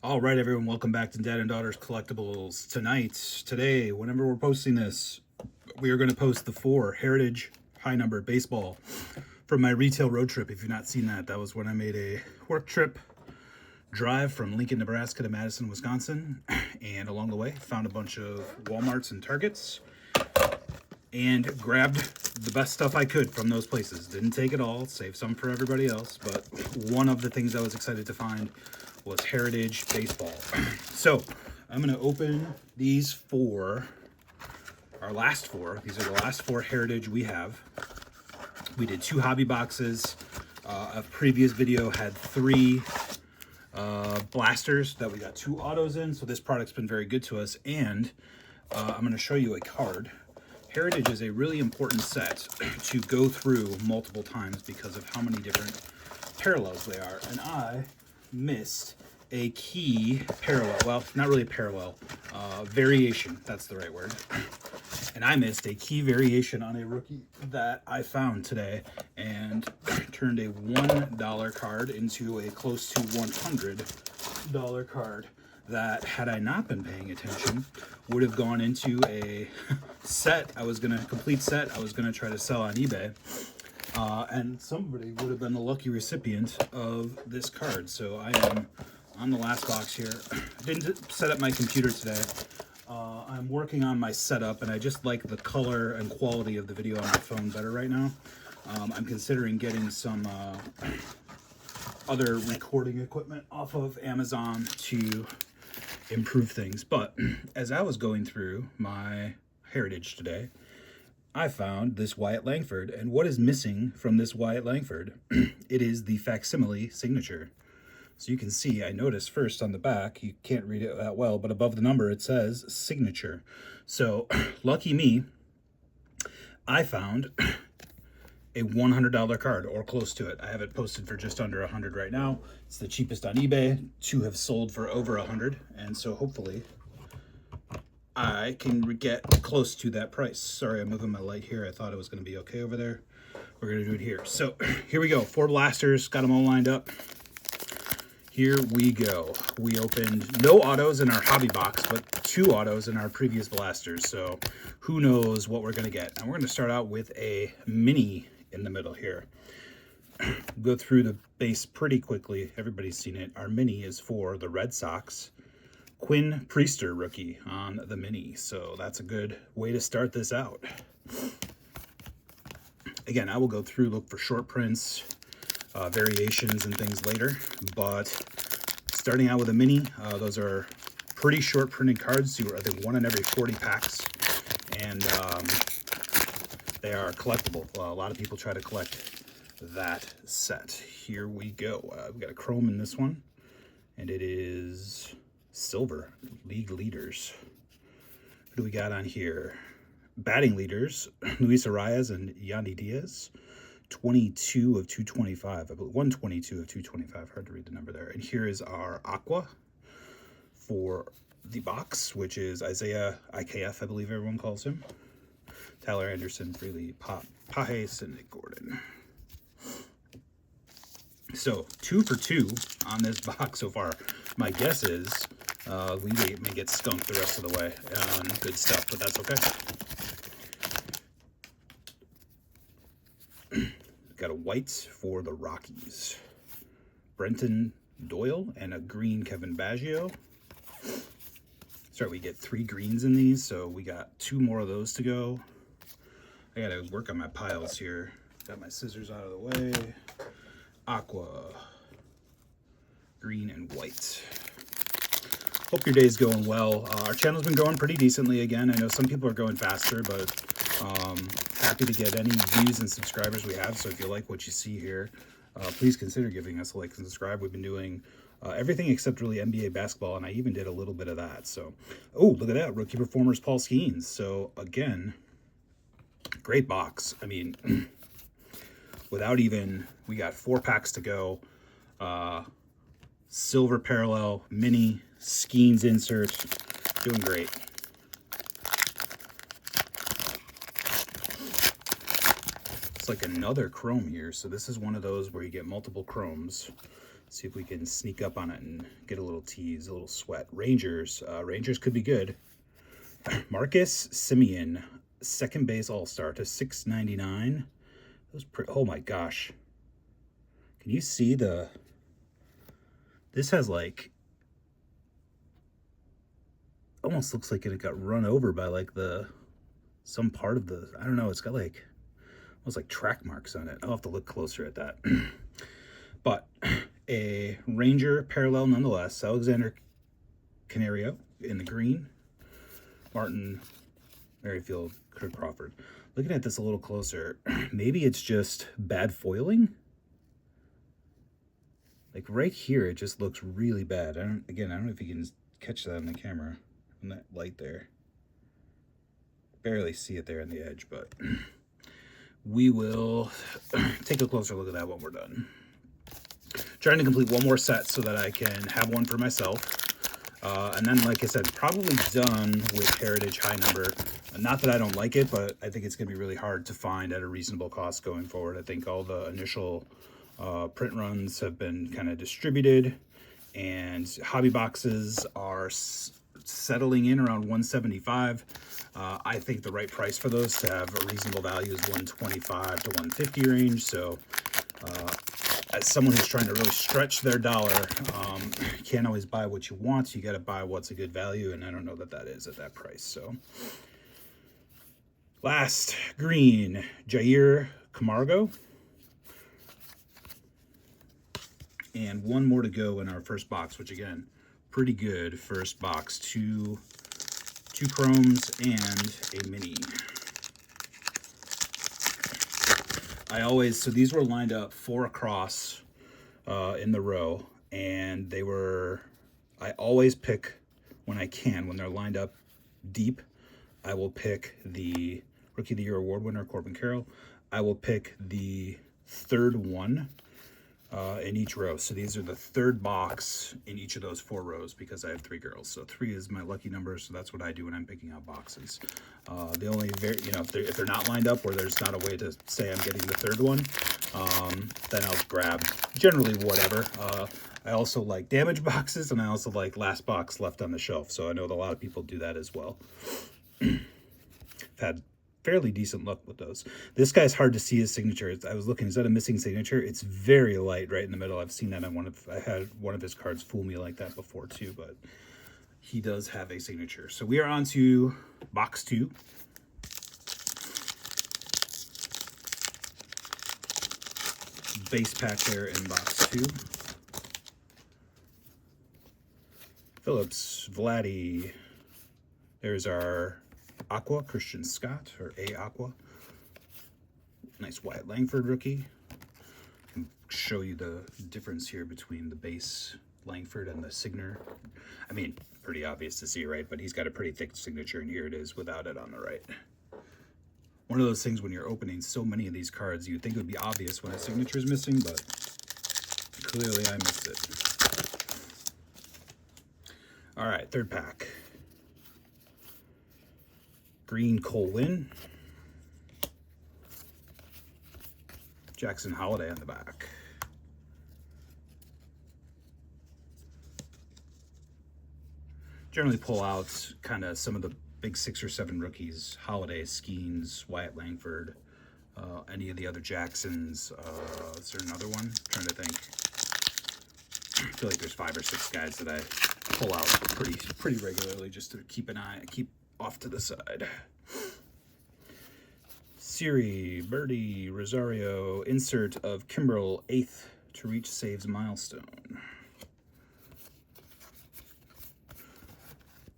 All right, everyone, welcome back to Dad and Daughters Collectibles. Today, whenever we're posting this, we are going to post the 4 Heritage High Number Baseball from my retail road trip. If you've not seen that, that was when I made a work trip drive from Lincoln, Nebraska to Madison, Wisconsin. And along the way, found a bunch of Walmarts and Targets and grabbed the best stuff I could from those places. Didn't take it all, saved some for everybody else, but one of the things I was excited to find was Heritage Baseball. So I'm going to open these 4, our last 4. These are the last 4 Heritage we have. We did 2 hobby boxes. A previous video had 3 blasters that we got 2 autos in, so this product's been very good to us. And I'm going to show you a card. Heritage is a really important set to go through multiple times because of how many different parallels they are. And I missed a key parallel. Well, not really a parallel, variation. That's the right word. And I missed a key variation on a rookie that I found today and turned a $1 card into a close to $100 card that, had I not been paying attention, would have gone into a set complete set I was gonna try to sell on eBay. And somebody would have been the lucky recipient of this card. So I am on the last box here. I didn't set up my computer today. I'm working on my setup, and I just like the color and quality of the video on my phone better right now. I'm considering getting some other recording equipment off of Amazon to improve things. But as I was going through my Heritage today, I found this Wyatt Langford, and what is missing from this Wyatt Langford? It is the facsimile signature. So you can see, I noticed first on the back, you can't read it that well, but above the number it says signature. So lucky me, I found a $100 card, or close to it. I have it posted for just under $100 right now. It's the cheapest on eBay. 2 have sold for over $100, and so hopefully I can get close to that price. Sorry, I'm moving my light here. I thought it was going to be okay over there. We're going to do it here. So here we go. 4 blasters. Got them all lined up. Here we go. We opened no autos in our hobby box, but 2 autos in our previous blasters. So who knows what we're going to get. And we're going to start out with a mini in the middle here. Go through the base pretty quickly. Everybody's seen it. Our mini is for the Red Sox. Quinn Priester rookie on the mini. So that's a good way to start this out. Again, I will go through, look for short prints, variations and things later, but starting out with a mini, those are pretty short printed cards. You I think 1 in every 40 packs, and they are collectible. A lot of people try to collect that set. Here we go. We've got a chrome in this one, and it is silver. League leaders. What do we got on here? Batting leaders, Luis Arias and Yandy Diaz. 22 of 225. I believe 122 of 225. Hard to read the number there. And here is our Aqua for the box, which is Isaiah IKF, I believe everyone calls him. Tyler Anderson, Freely, Pages, and Nick Gordon. So 2 for 2 on this box so far. My guess is we may get skunked the rest of the way on good stuff, but that's okay. Got a white for the Rockies, Brenton Doyle, and a green Kevin Baggio. Sorry, we get 3 greens in these, so we got 2 more of those to go. I gotta work on my piles here. Got my scissors out of the way. Aqua, green, and white. Hope your day's going well. Our channel's been growing pretty decently again. I know some people are going faster, but happy to get any views and subscribers we have. So if you like what you see here, please consider giving us a like and subscribe. We've been doing everything except really NBA basketball, and I even did a little bit of that. So, oh, look at that. Rookie Performers Paul Skeens. So again, great box. I mean, we got 4 packs to go. Silver parallel, mini, Skeens insert. Doing great. Like another chrome here, so this is one of those where you get multiple chromes. See if we can sneak up on it and get a little tease, a little sweat. Rangers. Rangers could be good. Marcus Semien, second base all-star to 699. Oh my gosh. Can you see the... This has like... Almost looks like it got run over by like some part of the... I don't know. It's got like... Almost like track marks on it. I'll have to look closer at that. But a Ranger parallel nonetheless. Alexander Canario in the green. Martin Merrifield, Kirk Crawford. Looking at this a little closer, maybe it's just bad foiling. Like right here, it just looks really bad. I don't know if you can catch that on the camera, on that light there. Barely see it there on the edge, but we will take a closer look at that when we're done. Trying to complete one more set so that I can have one for myself. And then, like I said, probably done with Heritage High Number. Not that I don't like it, but I think it's going to be really hard to find at a reasonable cost going forward. I think all the initial print runs have been kind of distributed, and hobby boxes are settling in around $175. I think the right price for those to have a reasonable value is $125 to $150 range. So as someone who's trying to really stretch their dollar, you can't always buy what you want. You got to buy what's a good value, and I don't know that that is at that price. So last green, Jair Camargo. And one more to go in our first box, which again, pretty good first box. Two chromes and a mini. So these were lined up 4 across in the row, and I always pick when I can, when they're lined up deep, I will pick the Rookie of the Year award winner, Corbin Carroll. I will pick the third one in each row. So these are the third box in each of those 4 rows because I have 3 girls. So 3 is my lucky number. So that's what I do when I'm picking out boxes. The only, if they're not lined up, or there's not a way to say I'm getting the third one, then I'll grab generally whatever. I also like damage boxes, and I also like last box left on the shelf. So I know that a lot of people do that as well. I've had fairly decent luck with those. This guy's hard to see his signature. I was looking, is that a missing signature? It's very light right in the middle. I've seen that on I had one of his cards fool me like that before too, but he does have a signature. So we are on to box 2. Base pack there in box 2. Phillips, Vladdy. There's our Aqua, Christian Scott, or A Aqua. Nice Wyatt Langford rookie. I can show you the difference here between the base Langford and the Signer. I mean, pretty obvious to see, right? But he's got a pretty thick signature, and here it is without it on the right. One of those things when you're opening so many of these cards, you'd think it would be obvious when a signature is missing, but clearly I missed it. All right, third pack. Green Cole Winn. Jackson Holiday on the back. Generally pull out kind of some of the big 6 or 7 rookies. Holiday, Skeens, Wyatt Langford, any of the other Jacksons. Is there another one? I'm trying to think. I feel like there's 5 or 6 guys that I pull out pretty regularly just to keep off to the side. Siri, Birdie, Rosario, insert of Kimbrel, 8th to reach saves milestone.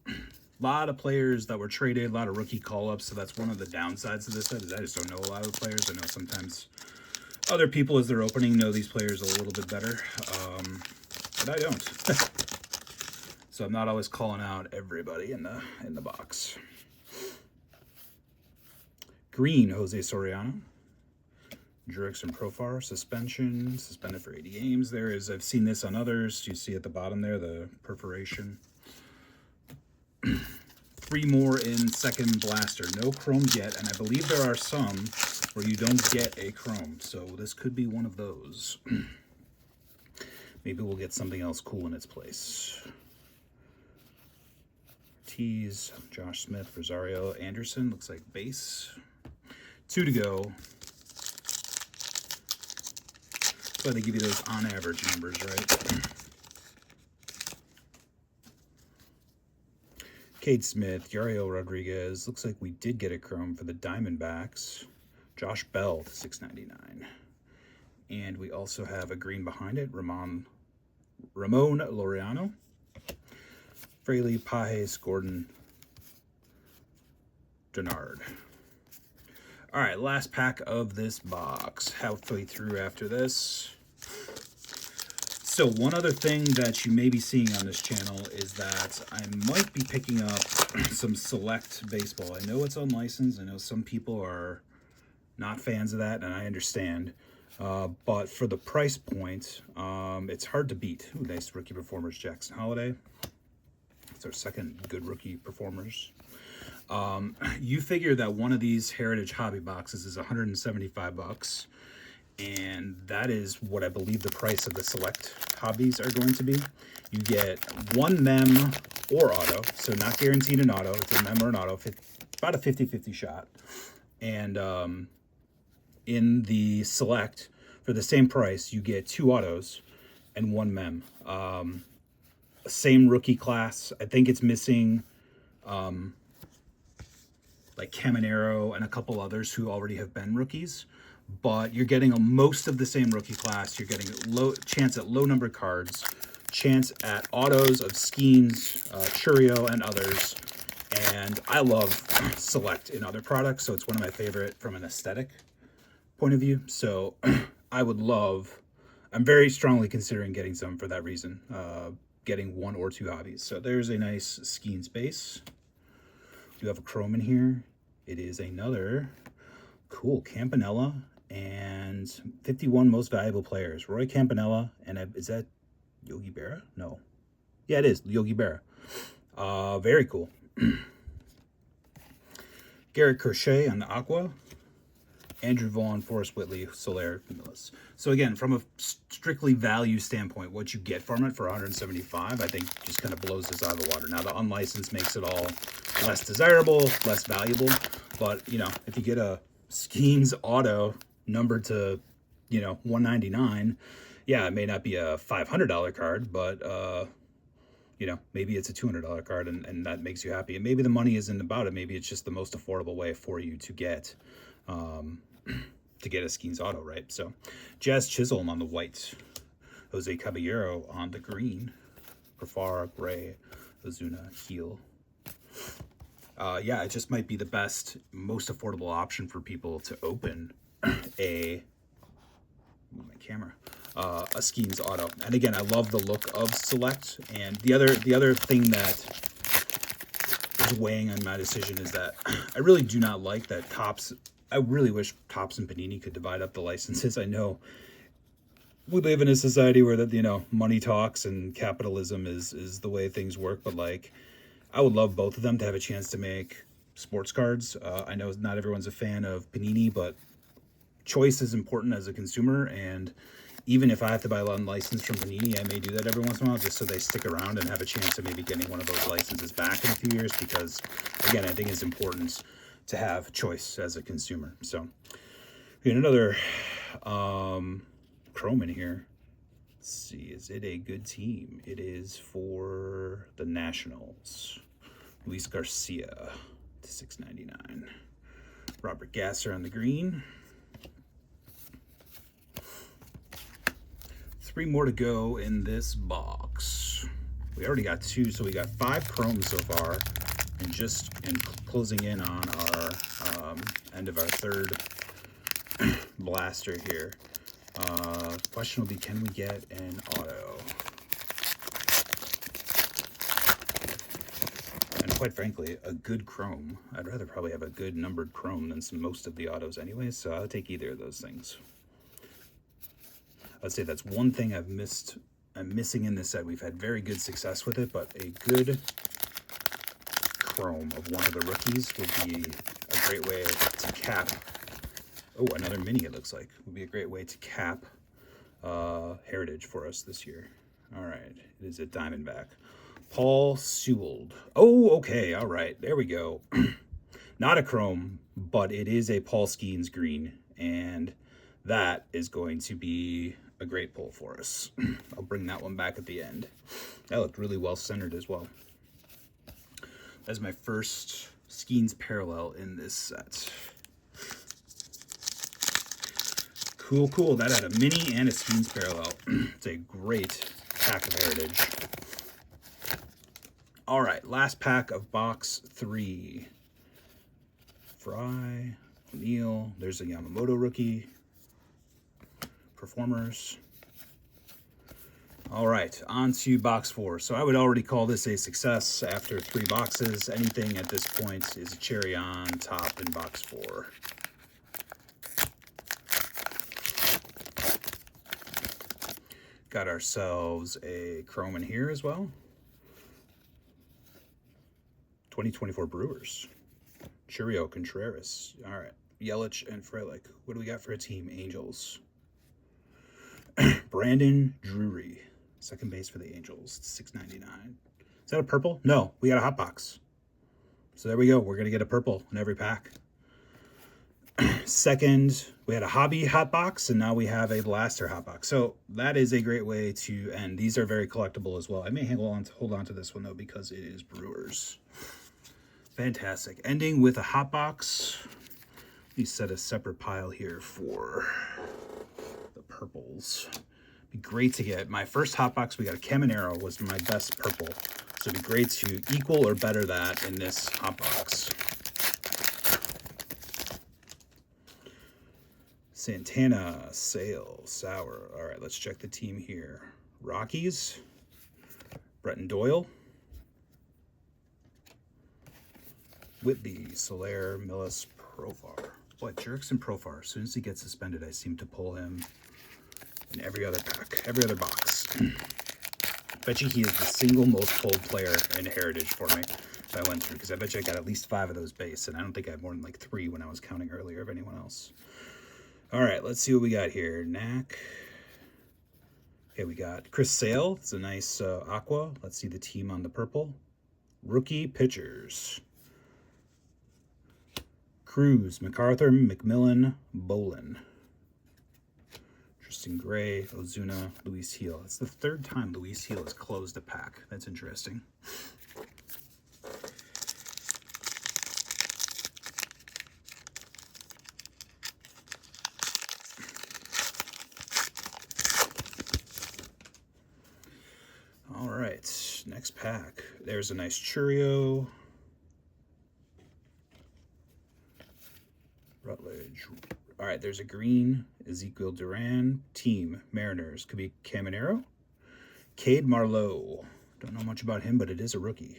A lot of players that were traded, a lot of rookie call-ups, so that's one of the downsides of this set, is I just don't know a lot of the players. I know sometimes other people, as they're opening, know these players a little bit better, but I don't. So I'm not always calling out everybody in the box. Green, Jose Soriano. Jurickson Profar, suspended for 80 games. There is, I've seen this on others. You see at the bottom there, the perforation. 3 more in second blaster. No chrome yet, and I believe there are some where you don't get a chrome. So this could be one of those. maybe we'll get something else cool in its place. Ortiz, Josh Smith, Rosario, Anderson, looks like base. 2 to go. That's why they give you those on average numbers, right? Cade Smith, Yariel Rodriguez. Looks like we did get a chrome for the Diamondbacks. Josh Bell to 699. And we also have a green behind it, Ramon Laureano. Fraley, Pajes, Gordon, Denard. All right, last pack of this box. Halfway through after this. So one other thing that you may be seeing on this channel is that I might be picking up some select baseball. I know it's unlicensed. I know some people are not fans of that, and I understand. But for the price point, it's hard to beat. Ooh, nice rookie performers, Jackson Holiday. It's our second good rookie performers. You figure that one of these Heritage Hobby boxes is 175 bucks. And that is what I believe the price of the select hobbies are going to be. You get one mem or auto, so not guaranteed an auto. It's a mem or an auto, about a 50-50 shot. And in the select, for the same price, you get 2 autos and 1 mem. Same rookie class. I think it's missing like Caminero and a couple others who already have been rookies. But you're getting most of the same rookie class. You're getting chance at low number cards, chance at autos of Skeens, Churio, and others. And I love select in other products, so it's one of my favorite from an aesthetic point of view. So I'm very strongly considering getting some for that reason, getting 1 or 2 hobbies. So there's a nice Skeens base. We have a chrome in here. It is another cool Campanella. And 51 most valuable players. Roy Campanella, and is that Yogi Berra? No. Yeah, it is Yogi Berra. Very cool. Garrett Crochet on the Aqua. Andrew Vaughn, Forrest Whitley, Soler, Camillus. So again, from a strictly value standpoint, what you get from it for 175, I think just kind of blows this out of the water. Now the unlicensed makes it all less desirable, less valuable. But, you know, if you get a Skeens auto numbered to, you know, 199, yeah, it may not be a $500 card, but you know, maybe it's a $200 card, and that makes you happy. And maybe the money isn't about it. Maybe it's just the most affordable way for you to get a Skeens auto, right? So Jazz Chisholm on the white, Jose Caballero on the green, Profar, Gray, Ozuna, Heel. Yeah, it just might be the best, most affordable option for people to open a Skeens auto. And again, I love the look of select. And the other thing that is weighing on my decision is that I really do not like that Topps. I really wish Topps and Panini could divide up the licenses. I know we live in a society where that, you know, money talks and capitalism is the way things work, but like I would love both of them to have a chance to make sports cards. I know not everyone's a fan of Panini, but choice is important as a consumer, and even if I have to buy a license from Panini, I may do that every once in a while just so they stick around and have a chance of maybe getting one of those licenses back in a few years, because again, I think it's important to have choice as a consumer. So we got another chrome in here. Let's see, is it a good team? It is for the Nationals. Luis Garcia to 699. Robert Gasser on the green. 3 more to go in this box. We already got 2, so we got 5 chromes so far, and just closing in on our end of our 3rd blaster here. Question will be, can we get an auto? And quite frankly, a good chrome. I'd rather probably have a good numbered chrome than most of the autos anyways, so I'll take either of those things. I'd say that's one thing I'm missing in this set. We've had very good success with it, but a good chrome of one of the rookies would be a great way to cap. Oh, another mini, it looks like. Would be a great way to cap Heritage for us this year. All right, it is a Diamondback. Paul Sewell. Oh, okay, all right, there we go. Not a chrome, but it is a Paul Skeens green, and that is going to be a great pull for us. I'll bring that one back at the end. That looked really well centered as well. That's my first Skeens parallel in this set. Cool, cool. That had a mini and a Skeens parallel. It's a great pack of Heritage. All right, last pack of box 3. Fry, O'Neill. There's a Yamamoto rookie. Performers. All right, on to box 4. So I would already call this a success after 3 boxes. Anything at this point is a cherry on top in box 4. Got ourselves a chrome in here as well. 2024 Brewers. Churio Contreras. All right. Yelich and Frelick. What do we got for a team? Angels. Brandon Drury. Second base for the Angels. $6.99. Is that a purple? No, we got a hot box. So there we go. We're going to get a purple in every pack. Second, we had a hobby hot box, and now we have a blaster hot box. So that is a great way to end. These are very collectible as well. I may hold on to this one though because it is Brewers. Fantastic. Ending with a hot box. Let me set a separate pile here for the purples. Be great to get my first hot box. We got a Caminero, was my best purple. So it'd be great to equal or better that in this hot box. Santana, Sale, Sauer. All right, let's check the team here. Rockies, Bretton Doyle, Whitby, Soler, Millis, Profar. Boy, Jurickson Profar, as soon as he gets suspended, I seem to pull him in every other pack, every other box. Bet you he is the single most pulled player in Heritage for me if I went through, because I bet you I got at least 5 of those base, and I don't think I had more than like 3 when I was counting earlier of anyone else. All right, let's see what we got here. Knack. Okay, we got Chris Sale. It's a nice aqua. Let's see the team on the purple. Rookie pitchers. Cruz, MacArthur, McMillan, Bolin. Tristan Gray, Ozuna, Luis Heel. It's the 3rd time Luis Heel has closed a pack. That's interesting. All right, next pack. There's a nice Churio. Rutledge. All right, there's a green Ezekiel Duran. Team Mariners. Could be Caminero. Cade Marlowe. Don't know much about him, but it is a rookie.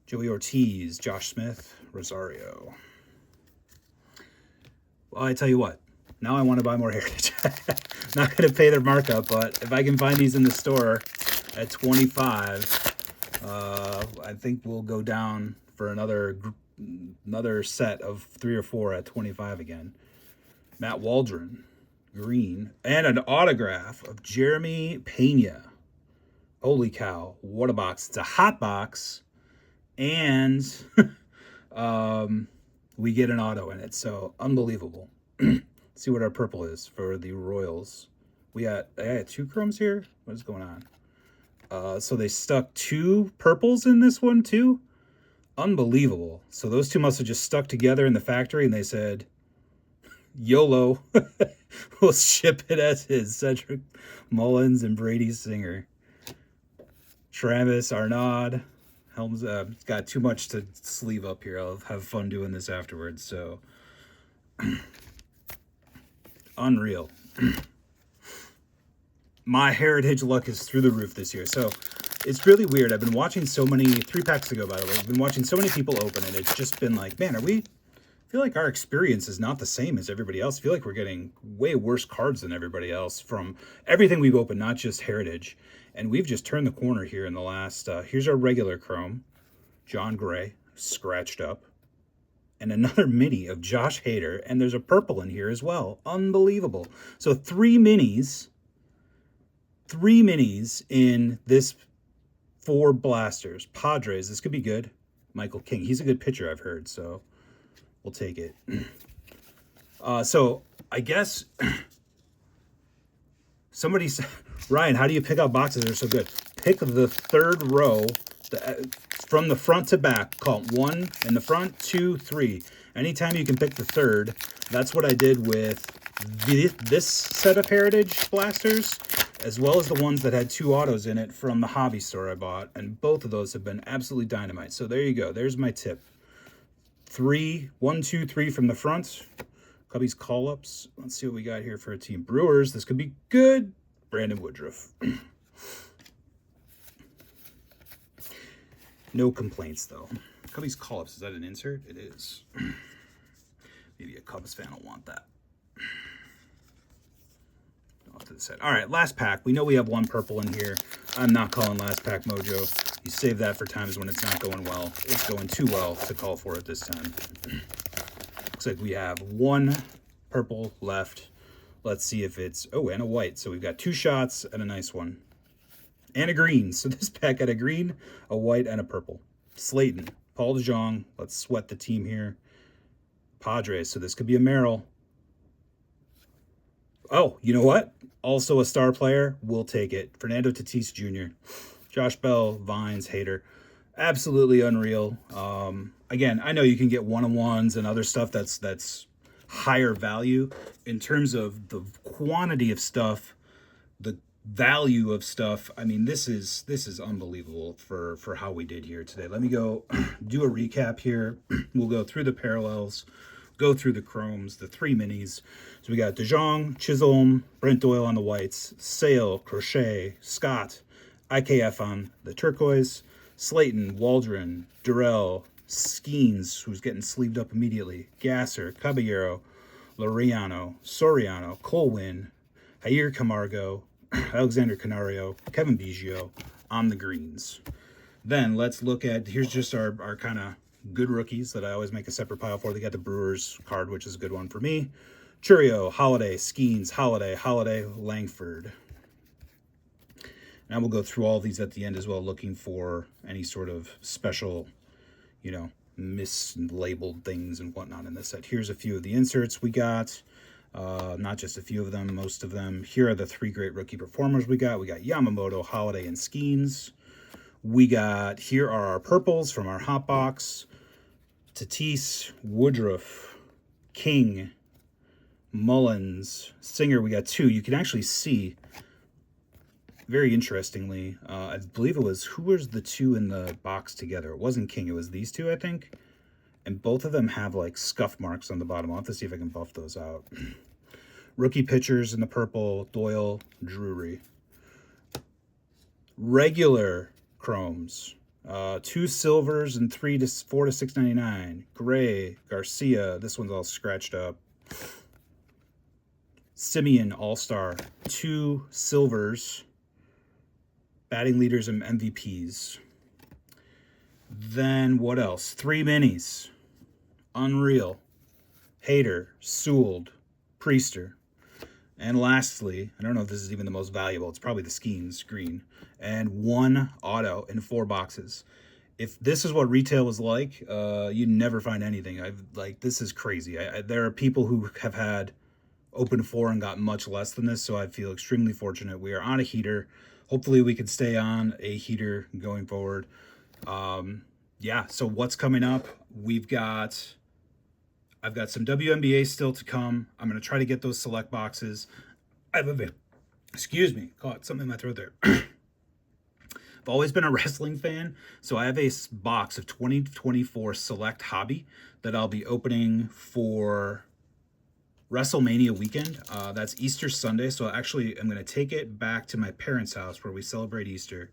Joey Ortiz, Josh Smith, Rosario. Well, I tell you what. Now I want to buy more Heritage. Not going to pay their markup, but if I can find these in the store at 25, I think we'll go down for another set of 3 or 4 at 25 again. Matt Waldron, green, and an autograph of Jeremy Pena. Holy cow, what a box. It's a hot box, and we get an auto in it, so unbelievable. See what our purple is for the Royals. I had 2 chromes here. What is going on? So they stuck 2 purples in this one too. Unbelievable. So those 2 must have just stuck together in the factory, and they said, YOLO. We'll ship it as is. Cedric Mullins and Brady Singer. Travis Arnaud. Helms got too much to sleeve up here. I'll have fun doing this afterwards. So unreal. My Heritage luck is through the roof this year. So it's really weird. I've been watching so many, 3 packs ago, by the way, I've been watching so many people open, and it's just been like, man, I feel like our experience is not the same as everybody else. I feel like we're getting way worse cards than everybody else from everything we've opened, not just Heritage. And we've just turned the corner here in the last, here's our regular chrome. John Gray, scratched up. and another mini of Josh Hader, and there's a purple in here as well. Unbelievable. So three minis in this 4 blasters. Padres, this could be good. Michael King, he's a good pitcher, I've heard, so we'll take it. So I guess somebody said, Ryan, how do you pick out boxes that are so good? Pick the third row from the front to back. Call it 1 in the front, 2, 3. Anytime you can pick the third. That's what I did with this set of Heritage blasters, as well as the ones that had 2 autos in it from the hobby store I bought. And both of those have been absolutely dynamite. So there you go. There's my tip. 1, 2, 3 from the front. Cubbies call-ups. Let's see what we got here for a team. Brewers, this could be good. Brandon Woodruff. No complaints, though. Cubbies call-ups, is that an insert? It is. Maybe a Cubs fan will want that. Off to the side. All right, last pack. We know we have 1 purple in here. I'm not calling last pack mojo. You save that for times when it's not going well. It's going too well to call for it this time. Looks like we have 1 purple left. Let's see if it's... Oh, and a white. So we've got 2 shots and a nice one. And a green. So this pack had a green, a white, and a purple. Slayton. Paul DeJong. Let's sweat the team here. Padres. So this could be a Merrill. Oh, you know what? Also a star player. We'll take it. Fernando Tatis Jr. Josh Bell, Vines, Hader. Absolutely unreal. Again, I know you can get one-on-ones and other stuff that's higher value. In terms of the quantity of stuff, the value of stuff, I mean, this is unbelievable for how we did here today. Let me go do a recap here. We'll go through the parallels, go through the chromes, the 3 minis. So we got DeJong, Chisholm, Brent Doyle on the whites, Sale, Crochet, Scott, IKF on the turquoise, Slayton, Waldron, Durrell, Skeens, who's getting sleeved up immediately, Gasser, Caballero, Laureano, Soriano, Colwyn, Jair Camargo, Alexander Canario, Kevin Biggio on the greens. Then let's look at, here's just our kind of good rookies that I always make a separate pile for. They got the Brewers card, which is a good one for me. Churio, Holiday, Skeens, Holiday, Langford. And we'll go through all these at the end as well, looking for any sort of special, mislabeled things and whatnot in this set. Here's a few of the inserts we got. Not just a few of them, most of them. Here are the 3 great rookie performers we got. We got Yamamoto, Holiday, and Skeens. Here are our purples from our hot box. Tatis, Woodruff, King, Mullins, Singer. We got 2. You can actually see, very interestingly, I believe it was, who was the 2 in the box together? It wasn't King, it was these 2, I think. And both of them have like scuff marks on the bottom. I'll have to see if I can buff those out. Rookie pitchers in the purple, Doyle, Drury. Regular chromes, 2 silvers and 4 to $6.99. Gray, Garcia, this one's all scratched up. Simeon, All-Star, 2 silvers, batting leaders and MVPs. Then what else? 3 minis. Unreal. Hader, Sewell, Priester. And lastly, I don't know if this is even the most valuable. It's probably the Skeens green. And 1 auto in 4 boxes. If this is what retail was like, you never find anything. This is crazy. There are people who have had open 4 and got much less than this, so I feel extremely fortunate. We are on a heater. Hopefully we can stay on a heater going forward. Yeah, so what's coming up? I've got some WNBA still to come. I'm going to try to get those select boxes. Excuse me, caught something in my throat there. I've always been a wrestling fan, so I have a box of 2024 Select Hobby that I'll be opening for WrestleMania weekend. That's Easter Sunday, so actually I'm going to take it back to my parents' house where we celebrate Easter,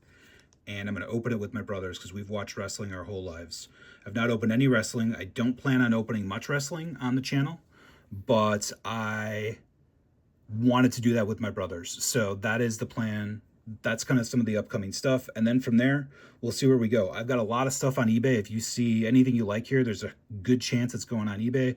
and I'm going to open it with my brothers because we've watched wrestling our whole lives. I've not opened any wrestling. I don't plan on opening much wrestling on the channel, but I wanted to do that with my brothers. So that is the plan. that's kind of some of the upcoming stuff. And then from there, we'll see where we go. I've got a lot of stuff on eBay. If you see anything you like here, there's a good chance it's going on eBay.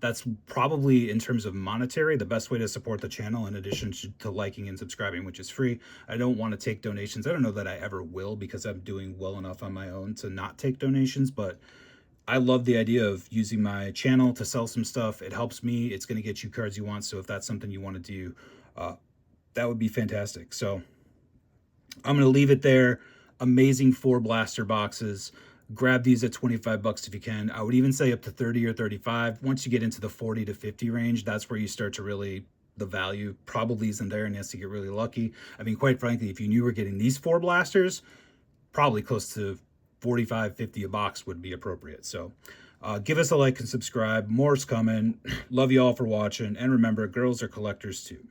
That's probably, in terms of monetary, the best way to support the channel, in addition to liking and subscribing, which is free. I don't want to take donations. I don't know that I ever will, because I'm doing well enough on my own to not take donations, but I love the idea of using my channel to sell some stuff. It helps me. It's going to get you cards you want. So if that's something you want to do, that would be fantastic. So I'm going to leave it there. Amazing 4 blaster boxes. Grab these at 25 bucks if you can. I would even say up to 30 or 35. Once you get into the 40 to 50 range, that's where you start to really, the value probably isn't there and you have to get really lucky. I mean, quite frankly, if you knew you were getting these 4 blasters, probably close to 45, 50 a box would be appropriate. So give us a like and subscribe. More's coming. Love you all for watching. And remember, girls are collectors too.